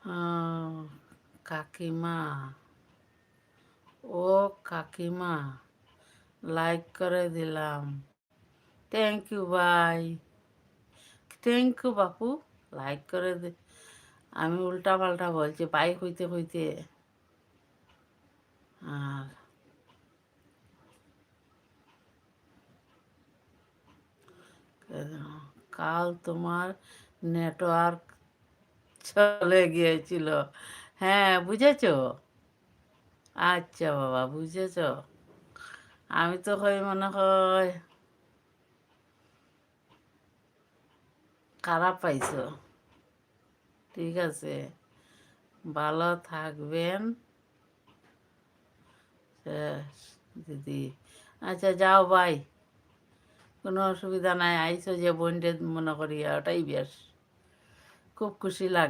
আহ, কাকিমা, ও কাকিমা, লাইক করে দিলাম। থ্যাংক ইউ ভাই, থ্যাংক ইউ বাপু, লাইক করে দে। আমি উল্টা পাল্টা বলছি বাইক হইতে হইতে। আর কাল তোমার নেটওয়ার্ক চলে গিয়েছিল। হ্যাঁ, বুঝেছো? আচ্ছা বাবা, বুঝেছ। আমি তো হয় মনে হয় খারাপ পাইছো। ঠিক আছে, ভালো থাকবেন দিদি। আচ্ছা যাও ভাই, কোনো অসুবিধা নাই, আইসো যে বোনদের মনে করি ওটাই বেশ, খুব খুশি লাগে।